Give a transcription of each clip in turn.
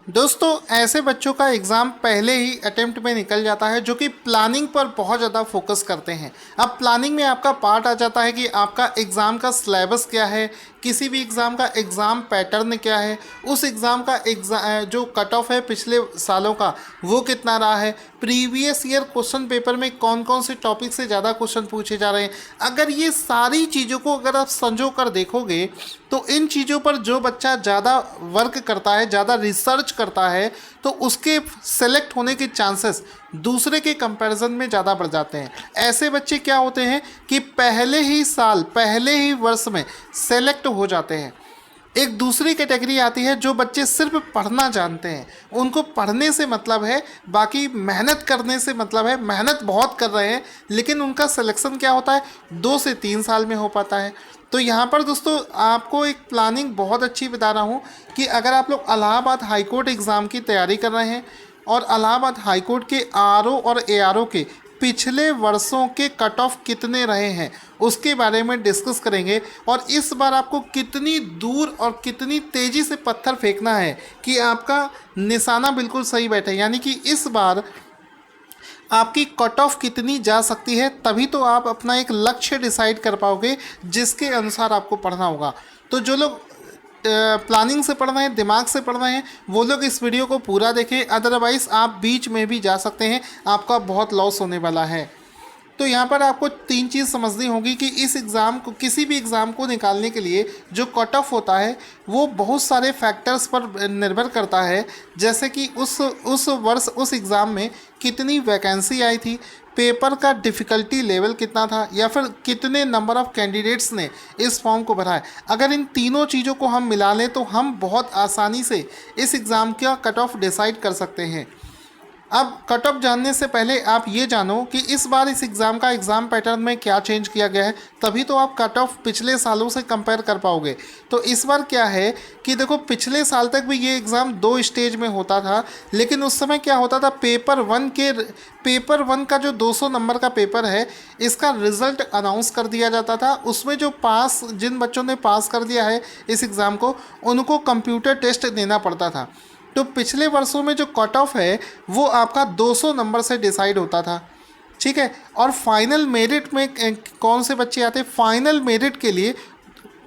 दोस्तों ऐसे बच्चों का एग्ज़ाम पहले ही अटेम्प्ट में निकल जाता है जो कि प्लानिंग पर बहुत ज़्यादा फोकस करते हैं। अब प्लानिंग में आपका पार्ट आ जाता है कि आपका एग्ज़ाम का सिलेबस क्या है, किसी भी एग्ज़ाम का एग्ज़ाम पैटर्न क्या है, उस एग्ज़ाम का जो कट ऑफ है पिछले सालों का वो कितना रहा है, प्रीवियस ईयर क्वेश्चन पेपर में कौन कौन से टॉपिक से ज़्यादा क्वेश्चन पूछे जा रहे हैं। अगर ये सारी चीज़ों को अगर आप संजो कर देखोगे तो इन चीज़ों पर जो बच्चा ज़्यादा वर्क करता है, ज़्यादा रिसर्च करता है, तो उसके सेलेक्ट होने के चांसेस दूसरे के कंपैरिजन में ज़्यादा बढ़ जाते हैं। ऐसे बच्चे क्या होते हैं कि पहले ही साल, पहले ही वर्ष में सेलेक्ट हो जाते हैं। एक दूसरी कैटेगरी आती है जो बच्चे सिर्फ पढ़ना जानते हैं, उनको पढ़ने से मतलब है, बाकी मेहनत करने से मतलब है, मेहनत बहुत कर रहे हैं लेकिन उनका सिलेक्शन क्या होता है 2 से 3 साल में हो पाता है। तो यहाँ पर दोस्तों आपको एक प्लानिंग बहुत अच्छी बता रहा हूँ कि अगर आप लोग इलाहाबाद हाई कोर्ट एग्ज़ाम की तैयारी कर रहे हैं और इलाहाबाद हाई कोर्ट के आरओ और एआरओ के पिछले वर्षों के कट ऑफ कितने रहे हैं उसके बारे में डिस्कस करेंगे और इस बार आपको कितनी दूर और कितनी तेज़ी से पत्थर फेंकना है कि आपका निशाना बिल्कुल सही बैठे, यानी कि इस बार आपकी कट ऑफ कितनी जा सकती है, तभी तो आप अपना एक लक्ष्य डिसाइड कर पाओगे जिसके अनुसार आपको पढ़ना होगा। तो जो लोग प्लानिंग से पढ़ रहे हैं, दिमाग से पढ़ रहे हैं, वो लोग इस वीडियो को पूरा देखें, अदरवाइज़ आप बीच में भी जा सकते हैं, आपका बहुत लॉस होने वाला है। तो यहाँ पर आपको 3 चीज़ समझनी होगी कि इस एग्ज़ाम को, किसी भी एग्ज़ाम को निकालने के लिए जो कट ऑफ होता है वो बहुत सारे फैक्टर्स पर निर्भर करता है। जैसे कि उस वर्ष उस एग्ज़ाम में कितनी वैकेंसी आई थी, पेपर का डिफ़िकल्टी लेवल कितना था, या फिर कितने नंबर ऑफ़ कैंडिडेट्स ने इस फॉर्म को भरा है। अगर इन तीनों चीज़ों को हम मिला लें तो हम बहुत आसानी से इस एग्ज़ाम का कट ऑफ डिसाइड कर सकते हैं। अब कट ऑफ जानने से पहले आप ये जानो कि इस बार इस एग्ज़ाम का एग्ज़ाम पैटर्न में क्या चेंज किया गया है, तभी तो आप कट ऑफ पिछले सालों से कंपेयर कर पाओगे। तो इस बार क्या है कि देखो, पिछले साल तक भी ये एग्ज़ाम 2 स्टेज में होता था, लेकिन उस समय क्या होता था, पेपर वन का जो 200 नंबर का पेपर है, इसका रिज़ल्ट अनाउंस कर दिया जाता था। उसमें जो जिन बच्चों ने पास कर दिया है इस एग्ज़ाम को, उनको कंप्यूटर टेस्ट देना पड़ता था। तो पिछले वर्षों में जो कट ऑफ है वो आपका 200 नंबर से डिसाइड होता था, ठीक है। और फाइनल मेरिट में कौन से बच्चे आते हैं, फाइनल मेरिट के लिए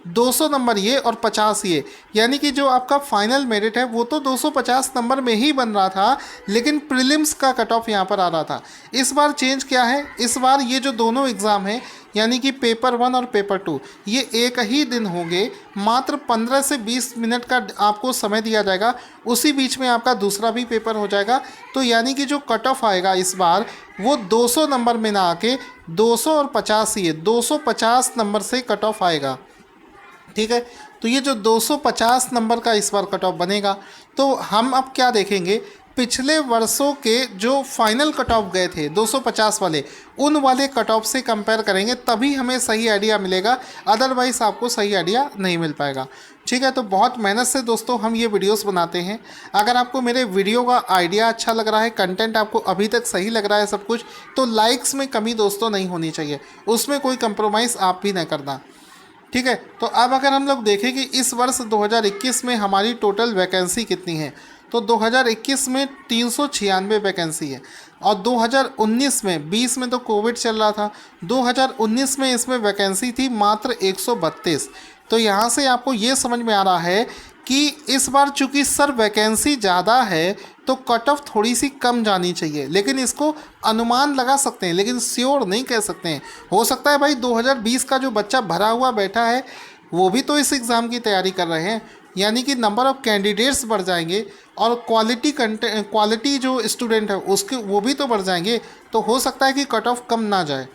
200 नंबर ये और 50 ये, यानी कि जो आपका फाइनल मेरिट है वो तो 250 नंबर में ही बन रहा था, लेकिन प्रीलिम्स का कट ऑफ यहाँ पर आ रहा था। इस बार चेंज क्या है, इस बार ये जो दोनों एग्ज़ाम हैं, यानी कि पेपर 1 और पेपर 2, ये एक ही दिन होंगे। मात्र 15 से 20 मिनट का आपको समय दिया जाएगा, उसी बीच में आपका दूसरा भी पेपर हो जाएगा। तो यानी कि जो कट ऑफ आएगा इस बार वो 200 नंबर में ना आके 200 और 50 ये 250 नंबर से कट ऑफ आएगा, ठीक है। तो ये जो 250 नंबर का इस बार कट ऑफ बनेगा। तो हम अब क्या देखेंगे, पिछले वर्षों के जो फाइनल कट ऑफ गए थे 250 वाले, उन वाले कट ऑफ से कंपेयर करेंगे, तभी हमें सही आइडिया मिलेगा, अदरवाइज़ आपको सही आइडिया नहीं मिल पाएगा, ठीक है। तो बहुत मेहनत से दोस्तों हम ये वीडियोस बनाते हैं। अगर आपको मेरे वीडियो का आइडिया अच्छा लग रहा है, कंटेंट आपको अभी तक सही लग रहा है सब कुछ, तो लाइक्स में कमी दोस्तों नहीं होनी चाहिए, उसमें कोई कंप्रोमाइज़ आप भी ना करना, ठीक है। तो अब अगर हम लोग देखें कि इस वर्ष 2021 में हमारी टोटल वैकेंसी कितनी है, तो 2021 में 396 वैकेंसी है। और 2019 में, 20 में तो कोविड चल रहा था, 2019 में इसमें वैकेंसी थी मात्र 132। तो यहाँ से आपको ये समझ में आ रहा है कि इस बार चूंकि सर वैकेंसी ज़्यादा है तो कट ऑफ थोड़ी सी कम जानी चाहिए, लेकिन इसको अनुमान लगा सकते हैं, लेकिन श्योर नहीं कह सकते हैं। हो सकता है भाई 2020 का जो बच्चा भरा हुआ बैठा है वो भी तो इस एग्ज़ाम की तैयारी कर रहे हैं, यानी कि नंबर ऑफ़ कैंडिडेट्स बढ़ जाएंगे और क्वालिटी जो स्टूडेंट है उसके वो भी तो बढ़ जाएंगे। तो हो सकता है कि कट ऑफ कम ना जाए,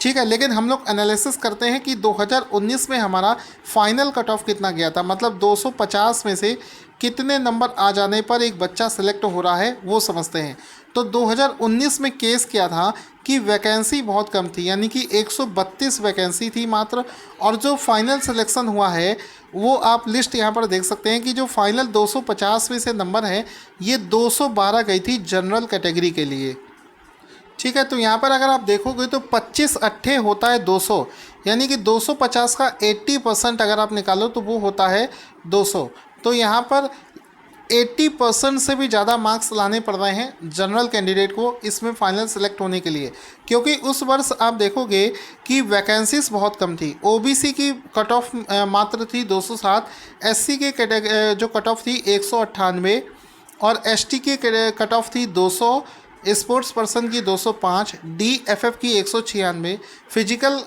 ठीक है। लेकिन हम लोग एनालिसिस करते हैं कि 2019 में हमारा फाइनल कट ऑफ कितना गया था, मतलब 250 में से कितने नंबर आ जाने पर एक बच्चा सेलेक्ट हो रहा है वो समझते हैं। तो 2019 में केस क्या था कि वैकेंसी बहुत कम थी, यानी कि 132 वैकेंसी थी मात्र, और जो फाइनल सिलेक्शन हुआ है वो आप लिस्ट यहाँ पर देख सकते हैं कि जो फाइनल 250 में से नंबर है ये 212 गई थी जनरल कैटेगरी के लिए, ठीक है। तो यहाँ पर अगर आप देखोगे तो 25 अट्ठे होता है 200, यानी कि 250 का 80% अगर आप निकालो तो वो होता है 200। तो यहाँ पर 80% से भी ज़्यादा मार्क्स लाने पड़ रहे हैं जनरल कैंडिडेट को इसमें फाइनल सेलेक्ट होने के लिए, क्योंकि उस वर्ष आप देखोगे कि वैकेंसीज बहुत कम थी। ओबीसी की कट ऑफ मात्र थी 207, एससी के जो कट ऑफ थी 198 और एसटी की कट ऑफ थी 200, स्पोर्ट्स पर्सन की 205, डीएफएफ की 196, फिजिकल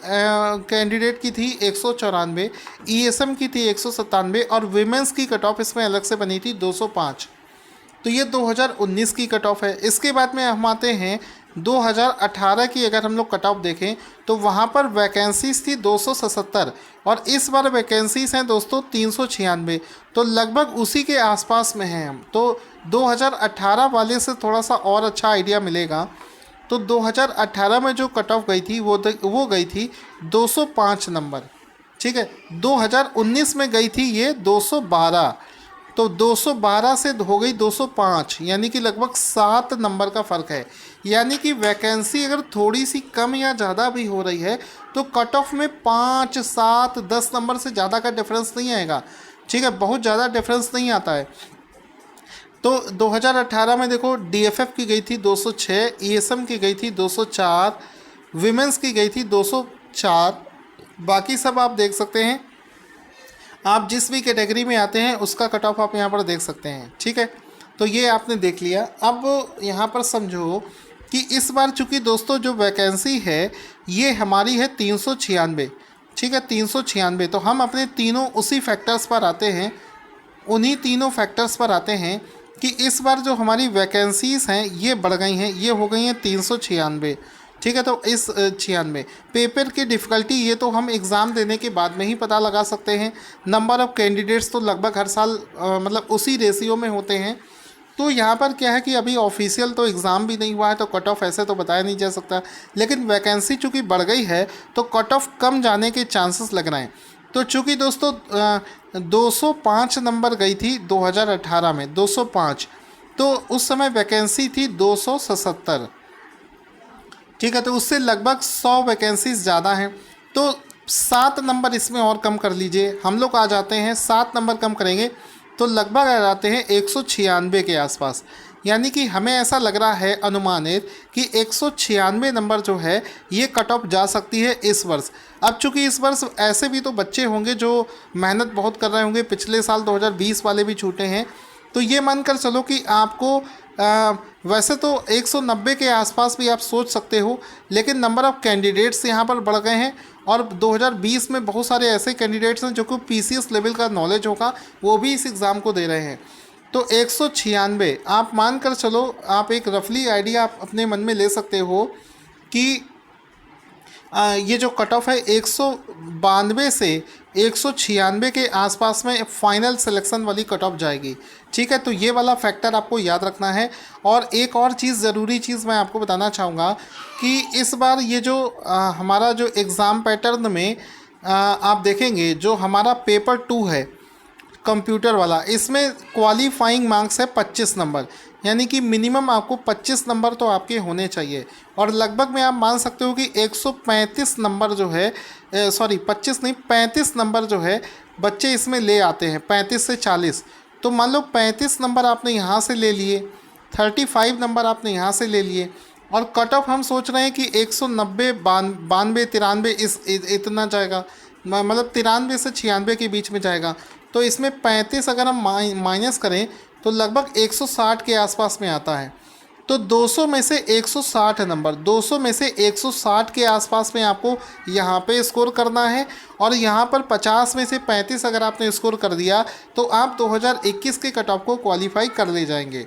कैंडिडेट की थी 194, ईएसएम की थी 197 और विमेंस की कट ऑफ इसमें अलग से बनी थी 205। तो ये 2019 की कट ऑफ है। इसके बाद में हम आते हैं 2018 की। अगर हम लोग कट ऑफ देखें तो वहाँ पर वैकेंसीज थी 277 और इस बार वैकेंसीज हैं दोस्तों 396, तो लगभग उसी के आसपास में हैं हम। तो 2018 वाले से थोड़ा सा और अच्छा आइडिया मिलेगा। तो 2018 में जो कट ऑफ गई थी वो गई थी 205 नंबर, ठीक है। 2019 में गई थी ये 212, तो 212 से हो गई 205, यानी कि लगभग 7 नंबर का फ़र्क है। यानी कि वैकेंसी अगर थोड़ी सी कम या ज़्यादा भी हो रही है तो कट ऑफ में 5, 7, 10 नंबर से ज़्यादा का डिफरेंस नहीं आएगा, ठीक है। बहुत ज़्यादा डिफरेंस नहीं आता है। तो 2018 में देखो डीएफएफ की गई थी 206, ईएसएम की गई थी 204, विमेंस की गई थी 204। बाकी सब आप देख सकते हैं, आप जिस भी कैटेगरी में आते हैं उसका कट ऑफ आप यहाँ पर देख सकते हैं, ठीक है। तो ये आपने देख लिया। अब यहाँ पर समझो कि इस बार चूँकि दोस्तों जो वैकेंसी है ये हमारी है 396, ठीक है, 396। तो हम अपने तीनों उसी फैक्टर्स पर आते हैं, उन्हीं तीनों फैक्टर्स पर आते हैं कि इस बार जो हमारी वैकेंसीज़ हैं ये बढ़ गई हैं, ये हो गई हैं 396, ठीक है। तो इस 96 पेपर की डिफ़िकल्टी ये तो हम एग्ज़ाम देने के बाद में ही पता लगा सकते हैं। नंबर ऑफ़ कैंडिडेट्स तो लगभग हर साल मतलब उसी रेशियो में होते हैं। तो यहाँ पर क्या है कि अभी ऑफिशियल तो एग्ज़ाम भी नहीं हुआ है तो कट ऑफ ऐसे तो बताया नहीं जा सकता, लेकिन वैकेंसी चूँकि बढ़ गई है तो कट ऑफ कम जाने के चांसेस लग रहे हैं। तो चूँकि दोस्तों 205 नंबर गई थी 2018 में, 205, तो उस समय वैकेंसी थी 277, ठीक है। तो उससे लगभग 100 वैकेंसीज ज़्यादा हैं। तो 7 नंबर इसमें और कम कर लीजिए, हम लोग आ जाते हैं 7 नंबर कम करेंगे तो लगभग आ जाते हैं 196 के आसपास। यानी कि हमें ऐसा लग रहा है अनुमानित कि 196 नंबर जो है ये कट ऑफ जा सकती है इस वर्ष। अब चूँकि इस वर्ष ऐसे भी तो बच्चे होंगे जो मेहनत बहुत कर रहे होंगे, पिछले साल 2020 वाले भी छूटे हैं, तो ये मानकर चलो कि आपको वैसे तो 190 के आसपास भी आप सोच सकते हो, लेकिन नंबर ऑफ़ कैंडिडेट्स यहाँ पर बढ़ गए हैं और 2020 में बहुत सारे ऐसे कैंडिडेट्स हैं जो कि पीसीएस लेवल का नॉलेज होगा वो भी इस एग्ज़ाम को दे रहे हैं। तो 196 आप मान कर चलो, आप एक रफली आइडिया आप अपने मन में ले सकते हो कि ये जो कट ऑफ है 192 से 196 के आसपास में फाइनल सिलेक्शन वाली कट ऑफ जाएगी, ठीक है। तो ये वाला फैक्टर आपको याद रखना है। और एक और चीज़, ज़रूरी चीज़ मैं आपको बताना चाहूँगा कि इस बार ये जो हमारा जो एग्ज़ाम पैटर्न में आप देखेंगे जो हमारा पेपर 2 है कंप्यूटर वाला, इसमें क्वालिफाइंग मार्क्स है 25 नंबर, यानी कि मिनिमम आपको 25 नंबर तो आपके होने चाहिए। और लगभग में आप मान सकते हो कि 135 नंबर जो है 25 नहीं 35 नंबर जो है बच्चे इसमें ले आते हैं, 35 से 40। तो मान लो 35 नंबर आपने यहाँ से ले लिए, 35 नंबर आपने यहाँ से ले लिए, और कट ऑफ हम सोच रहे हैं कि 190, 92, 93 इतना जाएगा, मतलब 93 से 96 के बीच में जाएगा। तो इसमें 35 अगर हम माइनस करें तो लगभग 160 के आसपास में आता है। तो 200 में से 160 नंबर, 200 में से 160 के आसपास में आपको यहाँ पे स्कोर करना है। और यहाँ पर 50 में से 35 अगर आपने स्कोर कर दिया तो आप 2021 के कट ऑफ को क्वालिफाई कर ले जाएंगे,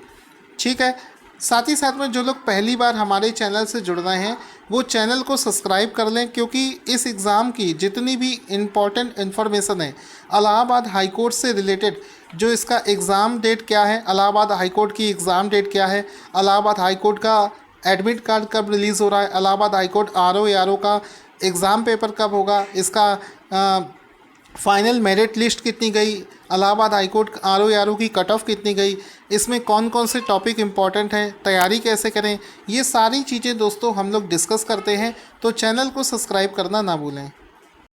ठीक है। साथ ही साथ में जो लोग पहली बार हमारे चैनल से जुड़ रहे हैं वो चैनल को सब्सक्राइब कर लें, क्योंकि इस एग्ज़ाम की जितनी भी इम्पॉर्टेंट इन्फॉर्मेशन है, इलाहाबाद हाई कोर्ट से रिलेटेड, जो इसका एग्ज़ाम डेट क्या है, इलाहाबाद हाई कोर्ट की एग्ज़ाम डेट क्या है, इलाहाबाद हाई कोर्ट का एडमिट कार्ड कब रिलीज़ हो रहा है, इलाहाबाद हाई कोर्ट आरओ का एग्ज़ाम पेपर कब होगा, इसका फाइनल मेरिट लिस्ट कितनी गई, इलाहाबाद हाई कोर्ट आरओ की कट ऑफ कितनी गई, इसमें कौन कौन से टॉपिक इंपॉर्टेंट हैं, तैयारी कैसे करें, ये सारी चीज़ें दोस्तों हम लोग डिस्कस करते हैं। तो चैनल को सब्सक्राइब करना ना भूलें।